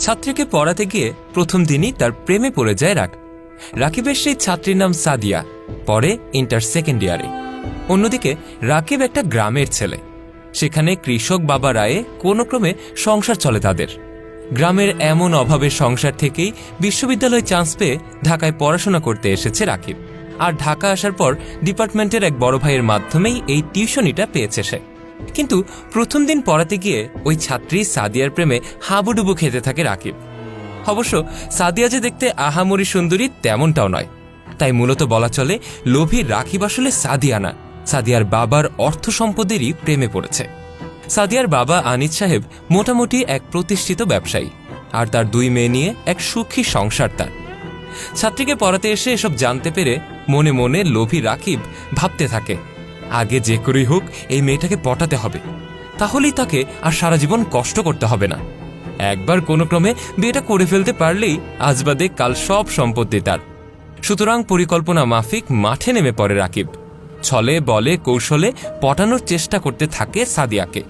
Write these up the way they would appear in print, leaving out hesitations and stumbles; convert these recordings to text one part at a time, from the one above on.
ছাত্রীকে পড়াতে গিয়ে প্রথম দিনই তার প্রেমে পড়ে যায় রাকিবের সেই ছাত্রীর নাম সাদিয়া, পরে ইন্টার সেকেন্ড ইয়ারে। অন্যদিকে রাকিব একটা গ্রামের ছেলে, সেখানে কৃষক বাবা রায়ে কোনো ক্রমে সংসার চলে তাদের। গ্রামের এমন অভাবের সংসার থেকেই বিশ্ববিদ্যালয়ে চান্স পেয়ে ঢাকায় পড়াশোনা করতে এসেছে রাকিব। আর ঢাকা আসার পর ডিপার্টমেন্টের এক বড় ভাইয়ের মাধ্যমেই এই টিউশনিটা পেয়েছে সে। কিন্তু প্রথম দিন পড়াতে গিয়ে ওই ছাত্রী সাদিয়ার প্রেমে হাবুডুবু খেতে থাকে রাকিব। অবশ্য সাদিয়া যে দেখতে আহামরি সুন্দরী তেমনটাও নয়, তাই মূলত বলা চলে লোভী রাকিব আসলে সাদিয়া না, সাদিয়ার বাবার অর্থ সম্পদেরই প্রেমে পড়েছে। সাদিয়ার বাবা আনিস সাহেব মোটামুটি এক প্রতিষ্ঠিত ব্যবসায়ী, আর তার 2 মেয়ে নিয়ে এক সুখী সংসার তার। ছাত্রীকে পড়াতে এসে এসব জানতে পেরে মনে মনে লোভী রাকিব ভাবতে থাকে, আগে যে করেই হোক এই মেয়েটাকে পটাতে হবে, তাহলেই তাকে আর সারা জীবন কষ্ট করতে হবে না। একবার কোনো ক্রমে বিয়েটা করে ফেলতে পারলেই আজ বাদে কাল সব সম্পত্তি তার। সুতরাং পরিকল্পনা মাফিক মাঠে নেমে পড়ে রাকিব। ছলে বলে কৌশলে পটানোর চেষ্টা করতে থাকে সাদিয়াকে।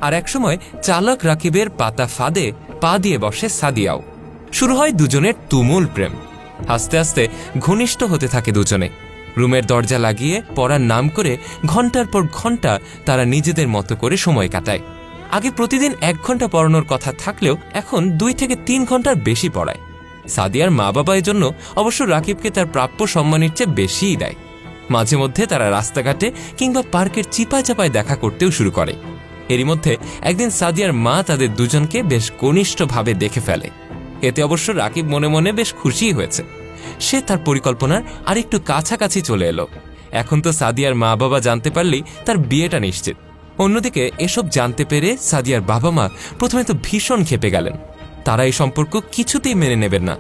আর একসময় চালাক রাকিবের পাতা ফাঁদে পা দিয়ে বসে সাদিয়াও। শুরু হয় দুজনের তুমুল প্রেম। আস্তে আস্তে ঘনিষ্ঠ হতে থাকে দুজনে। রুমের দরজা লাগিয়ে পড়ার নাম করে ঘন্টার পর ঘন্টা তারা নিজেদের মতো করে সময় কাটায়। আগে প্রতিদিন 1 ঘন্টা পড়ানোর কথা থাকলেও এখন 2 থেকে 3 ঘন্টার বেশি পড়ায়। সাদিয়ার মা বাবা এর জন্য অবশ্য রাকিবকে তার প্রাপ্য সম্মানের চেয়ে বেশিই দেয়। মাঝে মধ্যে তারা রাস্তাঘাটে কিংবা পার্কের চিপায় চাপায় দেখা করতেও শুরু করে। এরই মধ্যে একদিন সাদিয়ার মা তাদের দুজনকে বেশ ঘনিষ্ঠভাবে দেখে ফেলে। এতে অবশ্য রাকিব মনে মনে বেশ খুশিই হয়েছে। সে তার পরিকল্পনার আরেকটু কাছাকাছি চলে এলো। এখন তো সাদিয়ার মা বাবা জানতে পারলেই তার বিয়েটা নিশ্চিত। অন্যদিকে এসব জানতে পেরে সাদিয়ার বাবা মা প্রথমে তো ভীষণ ক্ষেপে গেলেন। তারা এই সম্পর্ক কিছুতেই মেনে নেবেন না।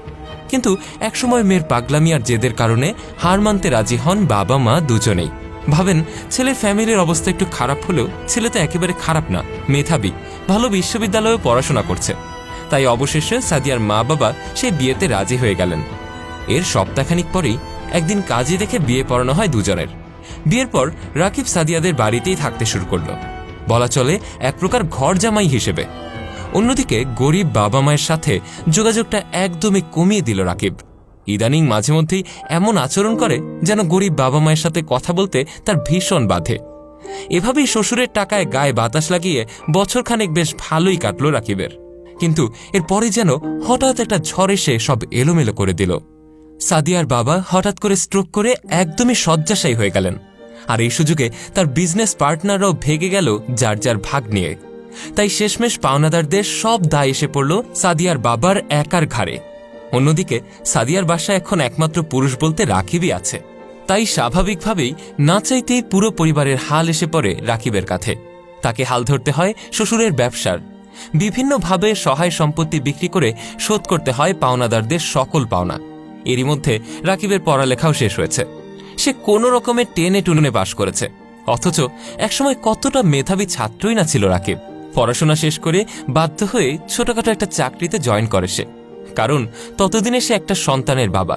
কিন্তু একসময় মেয়ের পাগলামি আর জেদের কারণে হার মানতে রাজি হন বাবা মা দুজনেই। ভাবেন ছেলের ফ্যামিলির অবস্থা একটু খারাপ হলেও ছেলে তো একেবারে খারাপ না, মেধাবী, ভালো বিশ্ববিদ্যালয়ে পড়াশোনা করছে। তাই অবশেষে সাদিয়ার মা বাবা সেই বিয়েতে রাজি হয়ে গেলেন। এর সপ্তাহখানিক পরেই একদিন কাজে দেখে বিয়ে পড়ানো হয় দুজনের। বিয়ের পর রাকিব সাদিয়াদের বাড়িতেই থাকতে শুরু করলো, বলা চলে এক প্রকার ঘর জামাই হিসেবে। অন্যদিকে গরিব বাবা মায়ের সাথে যোগাযোগটা একদমই কমিয়ে দিল রাকিব। ইদানিং মাঝে মধ্যেই এমন আচরণ করে যেন গরিব বাবা মায়ের সাথে কথা বলতে তার ভীষণ বাধে। এভাবেই শ্বশুরের টাকায় গায়ে বাতাস লাগিয়ে বছরখানেক বেশ ভালোই কাটল রাকিবের। কিন্তু এরপরে যেন হঠাৎ একটা ঝড় এসে সব এলোমেলো করে দিল। সাদিয়ার বাবা হঠাৎ করে স্ট্রোক করে একদমই শয্যাশায়ী হয়ে গেলেন। আর এই সুযোগে তার বিজনেস পার্টনাররাও ভেগে গেল যার যার ভাগ নিয়ে। তাই শেষমেশ পাওনাদারদের সব দায় এসে পড়ল সাদিয়ার বাবার একার ঘাড়ে। অন্যদিকে সাদিয়ার বাসায় এখন একমাত্র পুরুষ বলতে রাকিবই আছে। তাই স্বাভাবিকভাবেই না চাইতেই পুরো পরিবারের হাল এসে পড়ে রাকিবের কাছে। তাকে হাল ধরতে হয় শ্বশুরের ব্যবসার। বিভিন্নভাবে সহায় সম্পত্তি বিক্রি করে শোধ করতে হয় পাওনাদারদের সকল পাওনা। এরই মধ্যে রাকিবের পড়ালেখাও শেষ হয়েছে। সে কোনো রকমের টেনে টুনে পাশ করেছে। অথচ একসময় কতটা মেধাবী ছাত্রই না ছিল রাকিব। পড়াশোনা শেষ করে বাধ্য হয়ে ছোটখাটো একটা চাকরিতে জয়েন করে সে। কারণ ততদিনে সে একটা সন্তানের বাবা।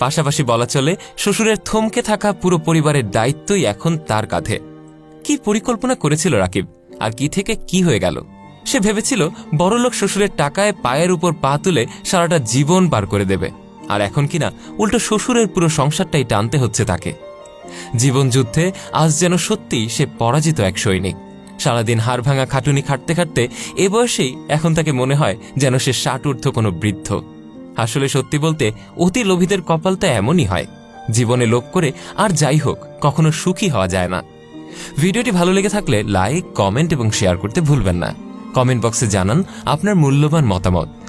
পাশাপাশি বলা চলে শ্বশুরের থমকে থাকা পুরো পরিবারের দায়িত্বই এখন তার কাঁধে। কি পরিকল্পনা করেছিল রাকিব, আর কি থেকে কি হয়ে গেল? সে ভেবেছিল বড়লোক শ্বশুরের টাকায় পায়ের উপর পা তুলে সারাটা জীবন পার করে দেবে। আর এখন কিনা উল্টো শ্বশুরের পুরো সংসারটাই টানতে হচ্ছে তাকে। জীবন যুদ্ধে আজ যেন সত্যিই সে পরাজিত এক সৈনিক। সারাদিন হাড় ভাঙা খাটুনি খাটতে খাটতে এ বয়সেই এখন তাকে মনে হয় যেন সে 60 ঊর্ধ্ব কোনো বৃদ্ধ। আসলে সত্যি বলতে অতি লোভীদের কপালটা এমনই হয়। জীবনে লোভ করে আর যাই হোক কখনো সুখী হওয়া যায় না। ভিডিওটি ভালো লেগে থাকলে লাইক, কমেন্ট এবং শেয়ার করতে ভুলবেন না। কমেন্ট বক্সে জানান আপনার মূল্যবান মতামত